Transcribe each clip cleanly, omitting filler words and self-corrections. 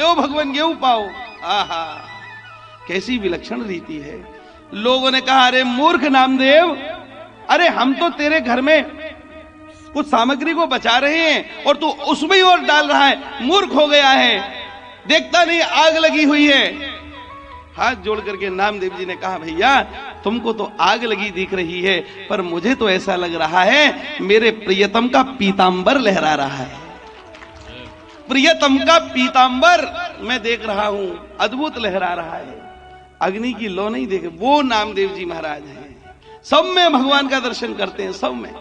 लो भगवान गेहूं पाओ। आहा, कैसी विलक्षण रीति है। लोगों ने कहा, अरे मूर्ख नामदेव, अरे हम तो तेरे घर में कुछ सामग्री को बचा रहे हैं और तू उसमें ही और डाल रहा है, मूर्ख हो गया है, देखता नहीं आग लगी हुई है। हाथ जोड़ करके नामदेव जी ने कहा, भैया तुमको तो आग लगी दिख रही है, पर मुझे तो ऐसा लग रहा है मेरे प्रियतम का पीतांबर लहरा रहा है। प्रियतम का पीतांबर मैं देख रहा हूं, अद्भुत लहरा रहा है। अग्नि की लो नहीं देखे, वो नामदेव जी महाराज हैं। सब में भगवान का दर्शन करते हैं, सब में।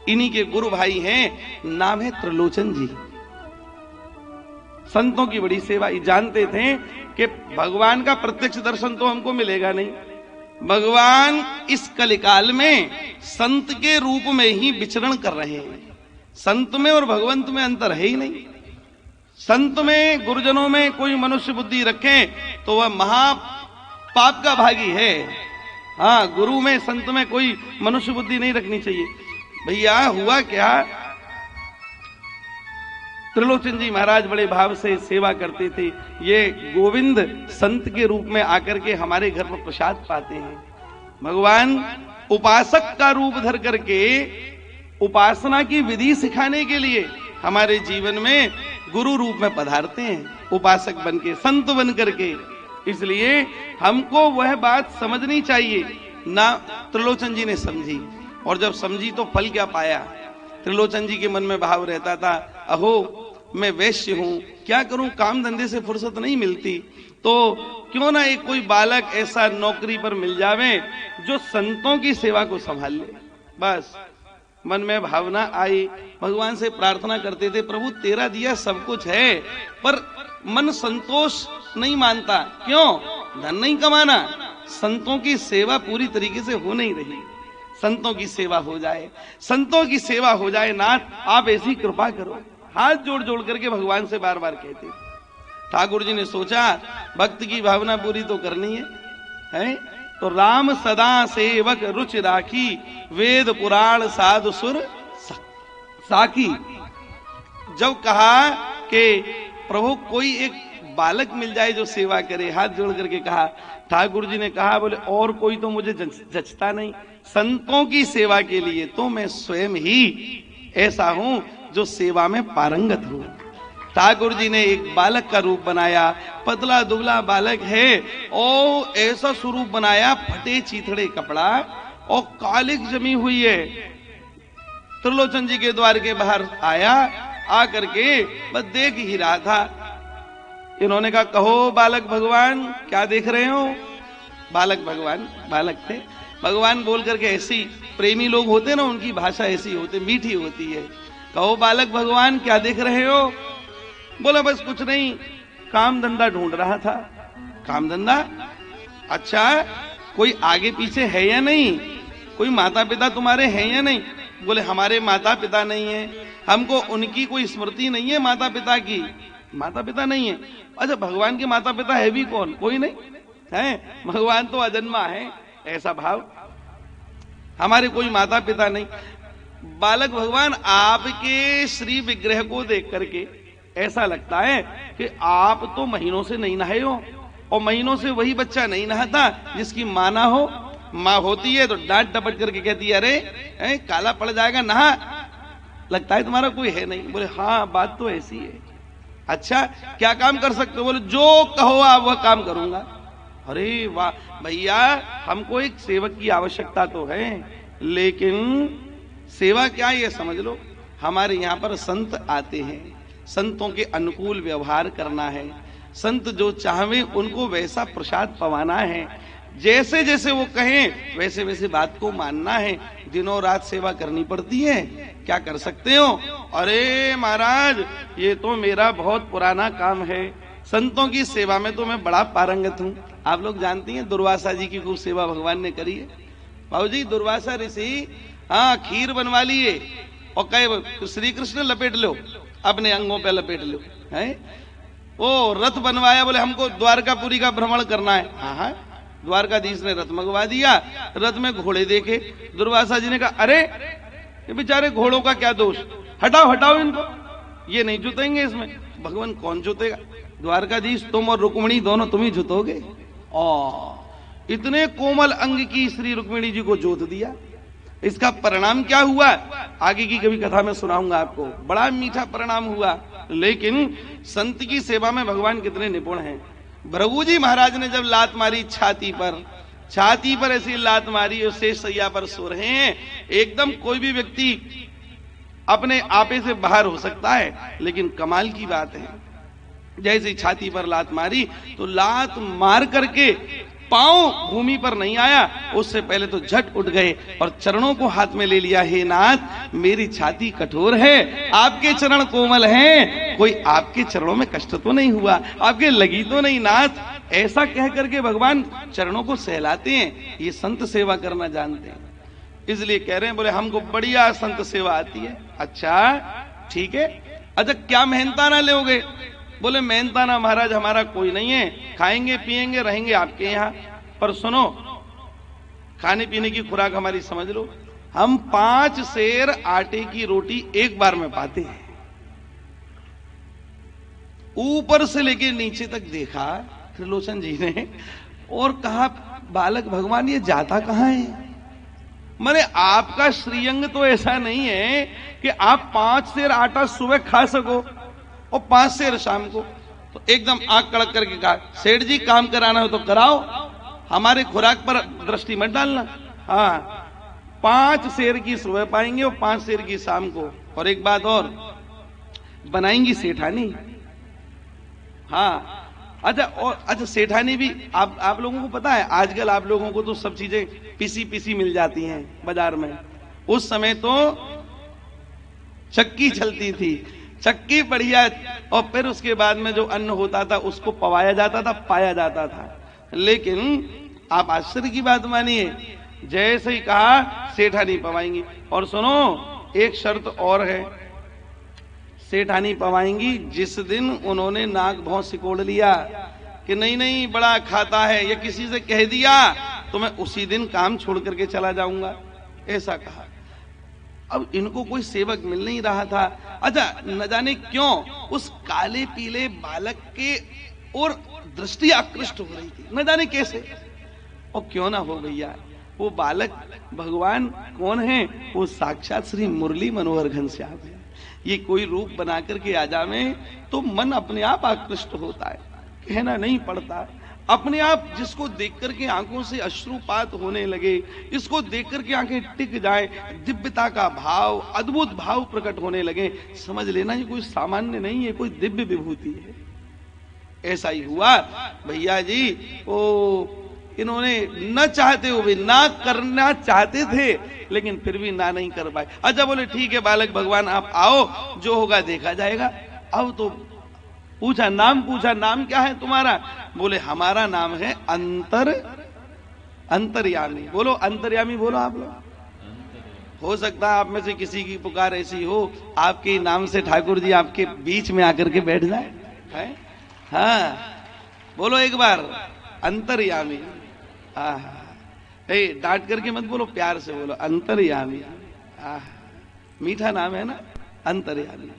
इन्हीं के गुरु भाई हैं, नाम है त्रिलोचन जी। संतों की बड़ी सेवा, जानते थे कि भगवान का प्रत्यक्ष दर्शन तो हमको मिलेगा नहीं। भगवान इस कलिकाल में संत के रूप में ही विचरण कर रहे हैं। संत में और भगवंत में अंतर है ही नहीं। संत में, गुरुजनों में कोई मनुष्य बुद्धि रखे तो वह महा पाप का भागी है। हाँ, गुरु में, संत में कोई मनुष्य बुद्धि नहीं रखनी चाहिए। भैया हुआ क्या, त्रिलोचन जी महाराज बड़े भाव से सेवा करते थे। ये गोविंद संत के रूप में आकर के हमारे घर पर प्रसाद पाते हैं। भगवान उपासक का रूप धर करके उपासना की विधि सिखाने के लिए हमारे जीवन में गुरु रूप में पधारते हैं, उपासक बन के, संत बन करके। इसलिए हमको वह बात समझनी चाहिए ना। त्रिलोचन जी ने समझी, और जब समझी तो फल क्या पाया। त्रिलोचन जी के मन में भाव रहता था, अहो मैं वैश्य हूं, क्या करूं, काम धंधे से फुर्सत नहीं मिलती, तो क्यों ना एक कोई बालक ऐसा नौकरी पर मिल जावे जो संतों की सेवा को संभाल ले। बस मन में भावना आई, भगवान से प्रार्थना करते थे, प्रभु तेरा दिया सब कुछ है, पर मन संतोष नहीं मानता। क्यों? धन नहीं कमाना, संतों की सेवा पूरी तरीके से हो नहीं रही। संतों की सेवा हो जाए, संतों की सेवा हो जाए नाथ, आप ऐसी कृपा करो। हाथ जोड़ जोड़ करके भगवान से बार बार कहते। ठाकुर जी ने सोचा भक्त की भावना पूरी तो करनी है? तो राम सदा सेवक रुचि राखी, वेद पुराण साधु सुर साखी। जब कहा कि प्रभु कोई एक बालक मिल जाए जो सेवा करे, हाथ जोड़ करके कहा, ठाकुर जी ने कहा, बोले और कोई तो मुझे जचता नहीं, संतों की सेवा के लिए तो मैं स्वयं ही ऐसा हूं जो सेवा में पारंगत हूं। ठाकुर जी ने एक बालक का रूप बनाया, पतला दुबला बालक है, और ऐसा स्वरूप बनाया, फटे चीथड़े कपड़ा और कालिक जमी हुई है। त्रिलोचन जी के द्वार के बाहर आया, आकर के बस देख ही रहा था। इन्होंने कहा, कहो बालक भगवान क्या देख रहे हो? बालक भगवान बालक थे। भगवान बोल करके, ऐसी प्रेमी लोग होते ना, उनकी भाषा ऐसी होती, मीठी होती है। कहो बालक भगवान क्या देख रहे हो? बोला बस कुछ नहीं, काम धंधा ढूंढ रहा था। काम धंधा? अच्छा, कोई आगे पीछे है या नहीं? कोई माता पिता तुम्हारे हैं या नहीं? बोले हमारे माता पिता नहीं है, हमको उनकी कोई स्मृति नहीं है माता पिता की। माता पिता नहीं है? अच्छा, भगवान के माता पिता है भी कौन? कोई नहीं है, भगवान तो अजन्मा है, ऐसा भाव। हमारे कोई माता पिता नहीं। बालक भगवान, आपके श्री विग्रह को देख करके ऐसा लगता है कि आप तो महीनों से नहीं नहाए हो, और महीनों से वही बच्चा नहीं नहाता जिसकी मां ना हो। मां होती है तो डांट डपट करके कहती है, अरे काला पड़ जाएगा, नहा। लगता है तुम्हारा कोई है नहीं। बोले हाँ, बात तो ऐसी है। अच्छा, क्या काम कर सकते हो? बोले जो कहो आप वह काम करूंगा। अरे वाह भैया, हमको एक सेवक की आवश्यकता तो है, लेकिन सेवा क्या ये समझ लो, हमारे यहाँ पर संत आते हैं, संतों के अनुकूल व्यवहार करना है, संत जो चाहे उनको वैसा प्रसाद पवाना है, जैसे जैसे वो कहें वैसे वैसे बात को मानना है, दिनों रात सेवा करनी पड़ती है। क्या कर सकते हो? अरे महाराज, ये तो मेरा बहुत पुराना काम है, संतों की सेवा में तो मैं बड़ा पारंगत हूँ। आप लोग जानती हैं दुर्वासा जी की खूब सेवा भगवान ने करी है। बाबूजी, दुर्वासा ऋषि हाँ खीर बनवा लिए और कहे श्री कृष्ण लपेट लो, अपने अंगों पे लपेट लो, है? वो रथ बनवाया, बोले हमको द्वारकापुरी का भ्रमण करना है। हाँ हाँ, द्वारकाधीश ने रथ मंगवा दिया। रथ में घोड़े देखे, दुर्वासा जी ने कहा, अरे ये बेचारे घोड़ों का क्या दोष, हटाओ हटाओ इनको, ये नहीं जुतेंगे इसमें। भगवान कौन जुतेगा? द्वारकाधीश तुम और रुक्मिणी दोनों तुम ही जुतोगे। और इतने कोमल अंग की श्री रुक्मिणी जी को जोत दिया। इसका परिणाम क्या हुआ, आगे की कभी कथा में सुनाऊंगा आपको। बड़ा मीठा परिणाम हुआ। लेकिन संत की सेवा में भगवान कितने निपुण हैं। भृगु जी महाराज ने जब लात मारी छाती पर ऐसी लात मारी, और शेष सैया पर सो रहे हैं। एकदम कोई भी व्यक्ति अपने आपे से बाहर हो सकता है, लेकिन कमाल की बात है, जैसे ही छाती पर लात मारी तो लात मार करके पांव भूमि पर नहीं आया, उससे पहले तो झट उठ गए और चरणों को हाथ में ले लिया। हे नाथ, मेरी छाती कठोर है, आपके चरण कोमल हैं, कोई आपके चरणों में कष्ट तो नहीं हुआ, आपके लगी तो नहीं नाथ। ऐसा कह करके भगवान चरणों को सहलाते हैं। ये संत सेवा करना जानते हैं, इसलिए कह रहे हैं। बोले हमको बढ़िया संत सेवा आती है। अच्छा ठीक है, अच्छा क्या मेहनता ना लोगे? बोले मेहनता ना महाराज हमारा कोई नहीं है, खाएंगे पिएंगे रहेंगे आपके यहाँ, पर सुनो खाने पीने की खुराक हमारी समझ लो। हम 5 सेर आटे की रोटी एक बार में पाते हैं। ऊपर से लेके नीचे तक देखा त्रिलोचन जी ने और कहा बालक भगवान ये जाता कहां है? माने आपका श्रीअंग तो ऐसा नहीं है कि आप 5 सेर आटा सुबह खा सको और 5 सेर शाम को। तो एकदम आंख कड़क करके कहा सेठ जी काम कराना हो तो कराओ, हमारे खुराक पर दृष्टि मत डालना। हाँ 5 सेर की सुबह पाएंगे और 5 सेर की शाम को। और एक बात और, बनाएंगी सेठानी। हाँ अच्छा, और अच्छा सेठानी भी आप लोगों को पता है, आजकल आप लोगों को तो सब चीजें पीसी मिल जाती हैं बाजार में। उस समय तो चक्की चलती थी, चक्की बढ़िया, और फिर उसके बाद में जो अन्न होता था उसको पवाया जाता था, पाया जाता था। लेकिन आप आश्चर्य की बात मानिए, जैसे ही कहा सेठानी पवाएंगी। और सुनो एक शर्त और है, सेठानी पवाएंगी जिस दिन उन्होंने नाक भौं सिकोड़ लिया कि नहीं नहीं बड़ा खाता है, या किसी से कह दिया तो मैं उसी दिन काम छोड़ करके चला जाऊंगा, ऐसा कहा। अब इनको कोई सेवक मिल नहीं रहा था। अच्छा न जाने क्यों उस काले पीले बालक के और दृष्टि आकृष्ट हो रही थी, न जाने कैसे। और क्यों ना हो भैया, वो बालक भगवान कौन है? वो साक्षात श्री मुरली मनोहर घनश्याम है। ये कोई रूप बना करके आ जावे तो मन अपने आप आकृष्ट होता है, कहना नहीं पड़ता। अपने आप जिसको देख करके आंखों से अश्रुपात होने लगे, इसको देख करके आंखें टिक जाए, दिव्यता का भाव, अद्भुत भाव प्रकट होने लगे, समझ लेना ये कोई सामान्य नहीं है, कोई दिव्य विभूति है। ऐसा ही हुआ भैया जी। ओ इन्होंने न चाहते हुए ना करना चाहते थे, लेकिन फिर भी ना नहीं कर पाए। अच्छा बोले ठीक है बालक भगवान आप आओ, जो होगा देखा जाएगा। अब तो पूछा, नाम क्या है तुम्हारा? बोले हमारा नाम है अंतर्यामी। बोलो अंतर्यामी बोलो आप लोग। हो सकता है आप में से किसी की पुकार ऐसी हो, आपके नाम से ठाकुर जी आपके बीच में आकर के बैठ जाए है? हाँ बोलो एक बार अंतर्यामी। डांट करके मत बोलो, प्यार से बोलो अंतर्यामी। मीठा नाम है ना अंतर्यामी।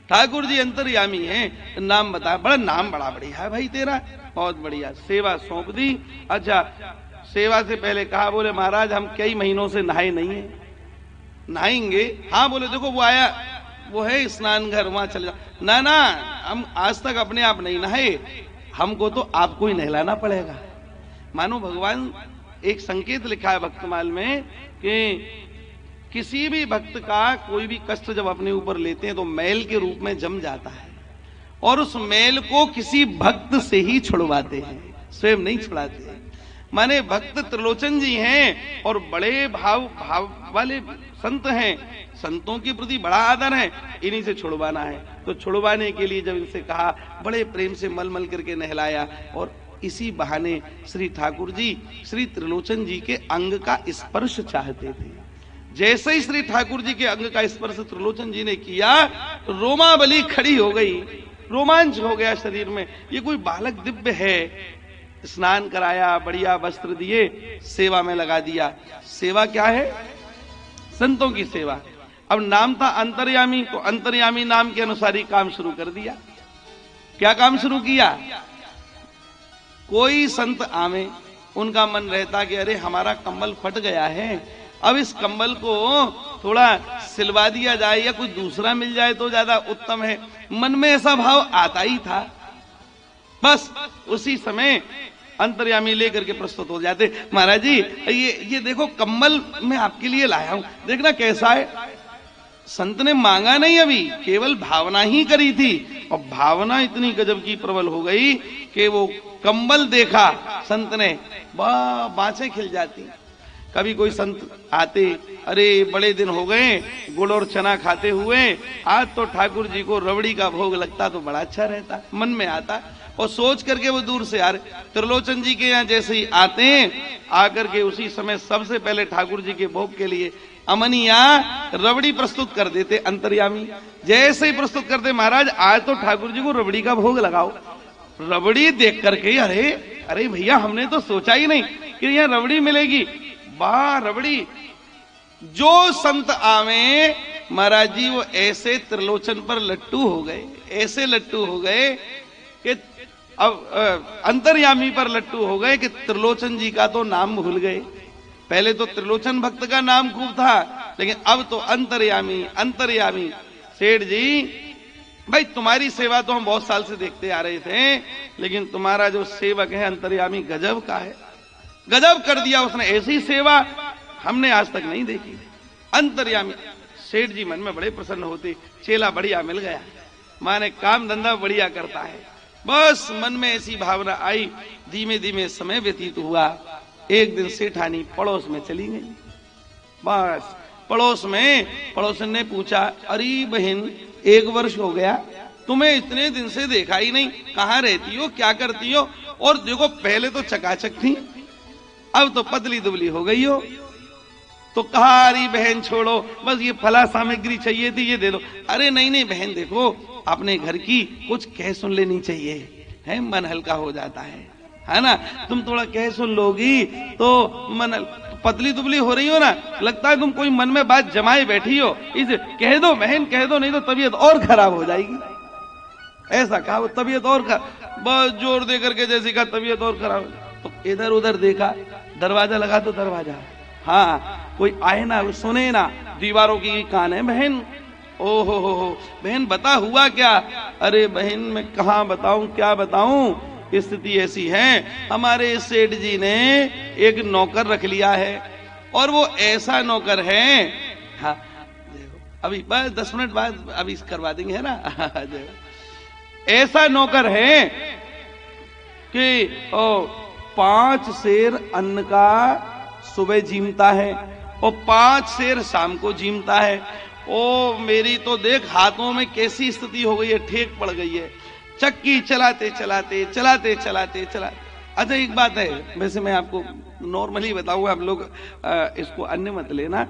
ठाकुर जी अंतर्यामी हैं। नाम बता, बड़ा नाम बड़ा बढ़िया है भाई तेरा, बहुत बढ़िया। सेवा सौंप दी। अच्छा सेवा से पहले कहा, बोले महाराज हम कई महीनों से नहाए नहीं है, नहाएंगे। हाँ बोले देखो वो आया, वो है स्नान घर, वहां चले जाओ। ना हम आज तक अपने आप नहीं नहाए, हमको तो आपको ही नहलाना पड़ेगा। मानो भगवान एक संकेत लिखा है भक्तमाल में कि किसी भी भक्त का कोई भी कष्ट जब अपने ऊपर लेते हैं तो मैल के रूप में जम जाता है, और उस मैल को किसी भक्त से ही छुड़वाते हैं, स्वयं नहीं छुड़ाते हैं। माने भक्त त्रिलोचन जी हैं और बड़े भाव वाले संत हैं, संतों के प्रति बड़ा आदर है, इन्हीं से छुड़वाना है। तो छुड़वाने के लिए जब इनसे कहा, बड़े प्रेम से मल करके नहलाया, और इसी बहाने श्री ठाकुर जी श्री त्रिलोचन जी के अंग का स्पर्श चाहते थे। जैसे ही श्री ठाकुर जी के अंग का स्पर्श त्रिलोचन जी ने किया, रोमावली खड़ी हो गई, रोमांच हो गया शरीर में। ये कोई बालक दिव्य है। स्नान कराया, बढ़िया वस्त्र दिए, सेवा में लगा दिया। सेवा क्या है? संतों की सेवा। अब नाम था अंतर्यामी, तो अंतर्यामी नाम के अनुसार ही काम शुरू कर दिया। क्या काम शुरू किया? कोई संत आवे, उनका मन रहता कि अरे हमारा कंबल फट गया है, अब इस कंबल को थोड़ा सिलवा दिया जाए या कुछ दूसरा मिल जाए तो ज्यादा उत्तम है। मन में ऐसा भाव आता ही था। बस उसी समय अंतर्यामी लेकर के प्रस्तुत हो जाते, महाराज जी ये देखो कंबल मैं आपके लिए लाया हूं, देखना कैसा है। संत ने मांगा नहीं, अभी केवल भावना ही करी थी, और भावना इतनी गजब की प्रबल हो गई कि वो कंबल देखा संत ने, बाँचें खिल जाती। कभी कोई संत आते, अरे बड़े दिन हो गए गुड़ और चना खाते हुए, आज तो ठाकुर जी को रबड़ी का भोग लगता तो बड़ा अच्छा रहता, मन में आता। और सोच करके वो दूर से आ रहे, त्रिलोचन जी के यहाँ जैसे ही आते हैं, आकर के उसी समय सबसे पहले ठाकुर जी के भोग के लिए अमनिया रबड़ी प्रस्तुत कर देते। अंतर्यामी जैसे ही प्रस्तुत करते, महाराज आज तो ठाकुर जी को रबड़ी का भोग लगाओ। रबड़ी देख करके अरे अरे भैया, हमने तो सोचा ही नहीं कि यहाँ रबड़ी मिलेगी। वाह रबड़ी! जो संत आवे महाराज जी वो ऐसे त्रिलोचन पर लट्टू हो गए, ऐसे लट्टू हो गए कि अब अंतर्यामी पर लट्टू हो गए कि त्रिलोचन जी का तो नाम भूल गए। पहले तो त्रिलोचन भक्त का नाम खूब था, लेकिन अब तो अंतर्यामी अंतर्यामी। सेठ जी भाई तुम्हारी सेवा तो हम बहुत साल से देखते आ रहे थे, लेकिन तुम्हारा जो सेवक है अंतर्यामी गजब का है, गजब कर दिया उसने, ऐसी सेवा हमने आज तक नहीं देखी। अंतर्यामी सेठ जी मन में बड़े प्रसन्न होते, चेला बढ़िया मिल गया, माने काम धंधा बढ़िया करता है। बस मन में ऐसी भावना आई, धीमे धीमे समय व्यतीत हुआ। एक दिन सेठानी पड़ोस में चली गई। बस पड़ोसन ने पूछा, अरे बहन 1 वर्ष हो गया, तुम्हें इतने दिन से देखा ही नहीं, कहाँ रहती हो, क्या करती हो? और देखो पहले तो चकाचक थी, अब तो पतली दुबली हो गई हो। तो कहा, अरे बहन छोड़ो, बस ये फला सामग्री चाहिए थी, ये दे दो। अरे नहीं नहीं बहन, देखो अपने घर की कुछ कह सुन लेनी चाहिए, है मन हल्का हो जाता है ना। तुम थोड़ा कह सुन लोगी तो मन, पतली दुबली हो रही हो ना, लगता है तुम कोई मन में बात जमाए बैठी हो, इसे कह दो बहन, कह दो, नहीं तो तबीयत और खराब हो जाएगी। ऐसा कहा, वो तबीयत और खराब, बस जोर दे करके जैसे कहा तबीयत और खराब। तो इधर उधर देखा, दरवाजा लगा तो दरवाजा, हाँ कोई आए ना, सुने ना, दीवारों की कान है बहन। ओहो हो बहन बता हुआ क्या? अरे बहन मैं कहाँ बताऊं, क्या बताऊं, स्थिति ऐसी है, हमारे सेठ जी ने एक नौकर रख लिया है, और वो ऐसा नौकर है, हाँ अभी बस 10 मिनट बाद अभी करवा देंगे, है ना। ऐसा नौकर है कि 5 सेर अन्न का सुबह जीमता है और 5 सेर शाम को जीमता है। ओ मेरी तो देख हाथों में कैसी स्थिति हो गई है, ठेक पड़ गई है, चक्की चलाते चलाते चलाते चलाते चला। अच्छा एक बात है, वैसे मैं आपको नॉर्मली बताऊंगा, आप लोग इसको अन्य मत लेना।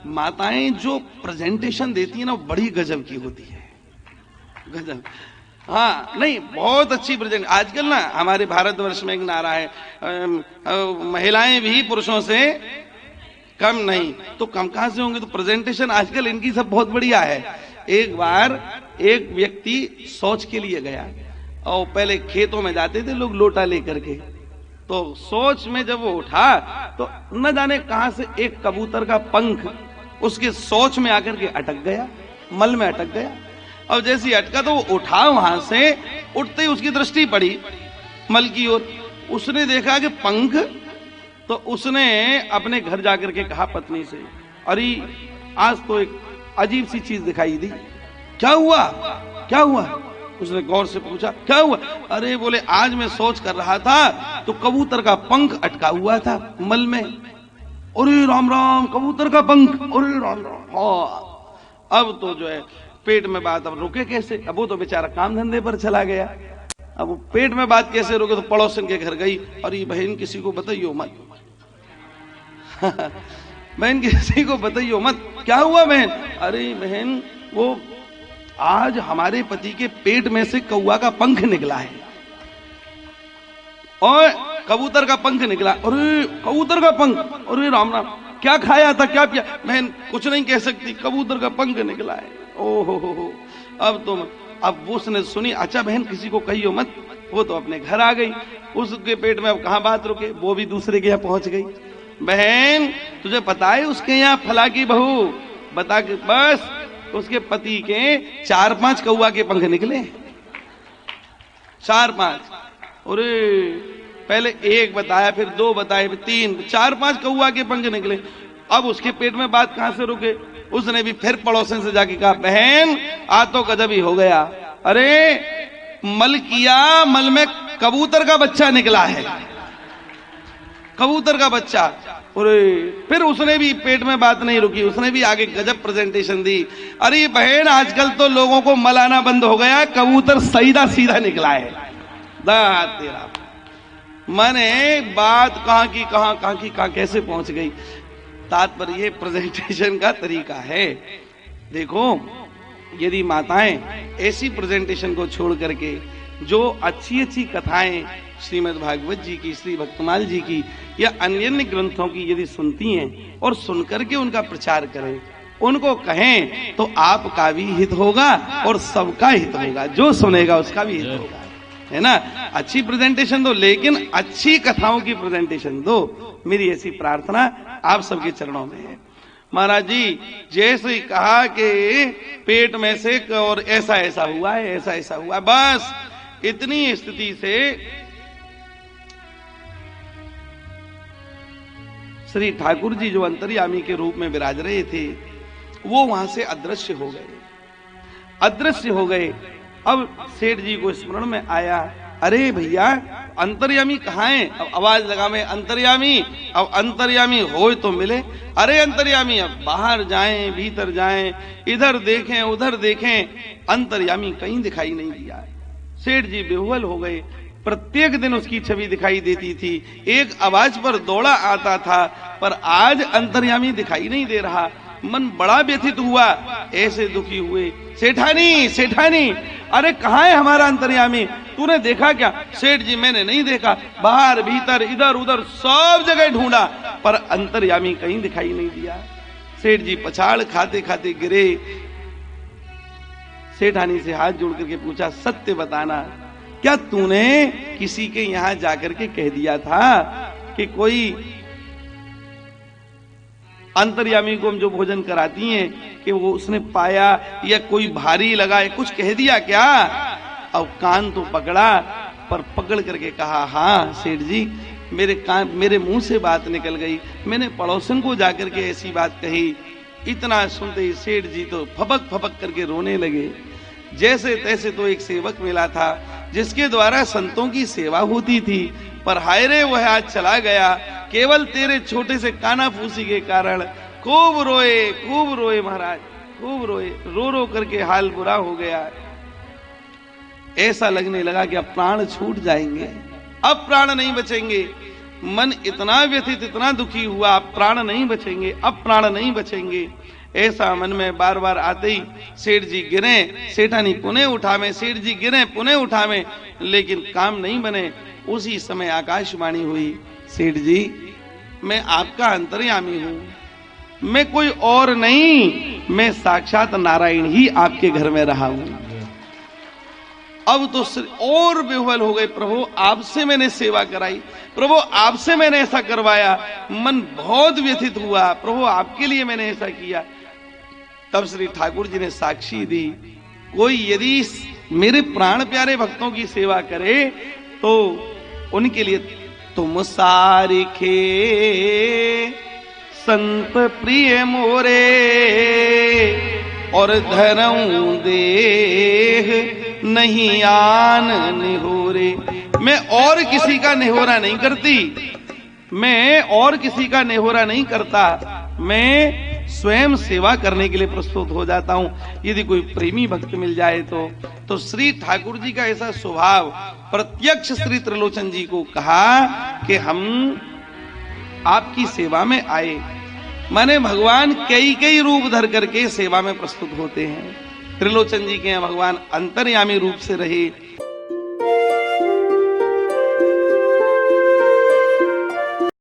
माताएं जो प्रेजेंटेशन देती है ना, बड़ी गजब की होती है, गजब। हाँ नहीं, बहुत अच्छी प्रेजेंट। आजकल ना हमारे भारतवर्ष में एक नारा है, महिलाएं भी पुरुषों से कम नहीं। तो कम कहां से होंगे, तो प्रेजेंटेशन आजकल इनकी सब बहुत बढ़िया है। एक बार एक व्यक्ति शौच के लिए गया, और पहले खेतों में जाते थे लोग लोटा लेकर के, तो शौच में जब वो उठा तो न जाने कहां से एक कबूतर का पंख उसके शौच में आकर के अटक गया, मल में अटक गया। और जैसे ही अटका तो वो उठा, वहां से उठते ही उसकी दृष्टि पड़ी मल की ओर, उसने देखा कि पंख, तो उसने अपने घर जाकर के कहा पत्नी से, अरे आज तो एक अजीब सी चीज दिखाई दी। क्या हुआ, क्या हुआ? उसने गौर से पूछा, क्या हुआ? अरे बोले, आज मैं सोच कर रहा था तो कबूतर का पंख अटका हुआ था मल में। अरे राम राम, कबूतर का पंख, अरे राम राम। हाँ अब तो जो है पेट में बात अब रुके कैसे? अब वो तो बेचारा काम धंधे पर चला गया, अब वो पेट में बात कैसे रुके? तो पड़ोसन के घर गई, अरे बहन किसी को बताइयो मत। बहन किसी को बताइयो मत। क्या हुआ बहन? अरे बहन वो आज हमारे पति के पेट में से कौआ का पंख निकला है, और कबूतर का पंख निकला। अरे कबूतर का पंख, अरे राम राम, क्या खाया था, क्या पिया? बहन कुछ नहीं कह सकती, कबूतर का पंख निकला है। ओहो हो, अब तो अब वो उसने सुनी, अच्छा बहन किसी को कहियो मत, वो तो अपने घर आ गई। उसके पेट में अब कहाँ बात रुके, वो भी दूसरे के यहाँ पहुंच गई। बहन तुझे पता है उसके यहाँ फला की बहू, बता के बस उसके पति के 4-5 कौआ के पंख निकले, 4-5। अरे पहले 1 बताया, फिर 2 बताए, फिर 3, 4-5 कौआ के पंख निकले। अब उसके पेट में बात कहां से रुके, उसने भी फिर पड़ोसन से जाके कहा, बहन आज तो गजब ही हो गया, अरे मल किया, मल में कबूतर का बच्चा निकला है, कबूतर का बच्चा। अरे फिर उसने भी पेट में बात नहीं रुकी, उसने भी आगे गजब प्रेजेंटेशन दी, अरे बहन आजकल तो लोगों को मल आना बंद हो गया, कबूतर सीधा सीधा निकला है। दाद तेरा माने बात कहां की कहां कैसे पहुंच गई। तात्पर्य प्रेजेंटेशन का तरीका है। देखो यदि माताएं ऐसी प्रेजेंटेशन को छोड़ करके जो अच्छी अच्छी कथाएं श्रीमद् भागवत जी की, श्री भक्तमाल जी की या अन्य ग्रंथों की यदि सुनती हैं और सुनकर के उनका प्रचार करें, उनको कहें, तो आपका भी हित होगा और सबका हित होगा, जो सुनेगा उसका भी हित होगा, है ना। अच्छी प्रेजेंटेशन दो, लेकिन अच्छी कथाओं की प्रेजेंटेशन दो, मेरी ऐसी प्रार्थना आप सबके चरणों में है। महाराज जी जैसे ही कहा कि पेट में से और ऐसा ऐसा हुआ है, ऐसा ऐसा हुआ है, बस इतनी स्थिति से श्री ठाकुर जी जो अंतर्यामी के रूप में विराज रहे थे, वो वहां से अदृश्य हो गए, अदृश्य हो गए। अब सेठ जी को स्मरण में आया, अरे भैया अंतर्यामी कहाँ है। अब आवाज लगा मैं, अंतर्यामी, अब अंतर्यामी हो तो मिले। अरे अंतर्यामी अब बाहर जाएं, भीतर जाएं, इधर देखें उधर देखें, अंतर्यामी कहीं दिखाई नहीं दिया। सेठ जी बेहुल हो गए। प्रत्येक दिन उसकी छवि दिखाई देती थी, एक आवाज पर दौड़ा आता था, पर आज अंतर्यामी दिखाई नहीं दे रहा। मन बड़ा व्यथित हुआ, ऐसे दुखी हुए, सेठानी सेठानी, अरे कहाँ है हमारा अंतर्यामी, तूने देखा क्या। सेठ जी मैंने नहीं देखा, बाहर भीतर इधर उधर सब जगह ढूंढा, पर अंतर्यामी कहीं दिखाई नहीं दिया। सेठ जी पछाड़ खाते खाते गिरे। सेठानी से हाथ जोड़ करके पूछा, सत्य बताना, क्या तूने किसी के यहां जाकर के कह दिया था कि कोई अंतर्यामी को हम जो भोजन कराती हैं कि वो उसने पाया या कोई भारी लगा, कुछ कह दिया क्या। अब कान तो पकड़ा, पर पकड़ करके कहा, हाँ सेठ जी मेरे मुंह से बात निकल गई, मैंने पड़ोसन को जाकर के ऐसी बात कही। इतना सुनते ही सेठ जी तो फपक फपक करके रोने लगे। जैसे तैसे तो एक सेवक मिला था जिसके द्वारा संतों की सेवा होती थी, पर हाय रे वह आज चला गया, केवल तेरे छोटे से काना फूसी के कारण। खूब रोए महाराज, खूब रोए, रो रो करके हाल बुरा हो गया। ऐसा लगने लगा कि अब प्राण छूट जाएंगे, अब प्राण नहीं बचेंगे। मन इतना व्यथित, इतना दुखी हुआ, अब प्राण नहीं बचेंगे, अब प्राण नहीं बचेंगे। ऐसा मन में बार बार आते ही सेठ जी गिरे, सेठानी पुनः उठावे, सेठ जी गिरे पुनः उठावे, लेकिन काम नहीं बने। उसी समय आकाशवाणी हुई, सेठ जी मैं आपका अंतर्यामी हूं, मैं कोई और नहीं, मैं साक्षात नारायण ही आपके घर में रहा हूं। अब तो और बेहुल हो गए, प्रभु आपसे मैंने सेवा कराई, प्रभु आपसे मैंने ऐसा करवाया, मन बहुत व्यथित हुआ, प्रभु आपके लिए मैंने ऐसा किया। तब श्री ठाकुर जी ने साक्षी दी, कोई यदि मेरे प्राण प्यारे भक्तों की सेवा करे तो उनके लिए तुम सारिखे संत प्रिय मोरे और धरऊं देह नहीं आन निहोरे। मैं और किसी का निहोरा नहीं करती, मैं और किसी का निहोरा नहीं करता, मैं स्वयं सेवा करने के लिए प्रस्तुत हो जाता हूं। यदि कोई प्रेमी भक्त मिल जाए तो श्री ठाकुर जी का ऐसा स्वभाव प्रत्यक्ष श्री त्रिलोचन जी को कहा कि हम आपकी सेवा में आए। माने भगवान कई रूप धर करके सेवा में प्रस्तुत होते हैं। त्रिलोचन जी के भगवान अंतर्यामी रूप से रहे।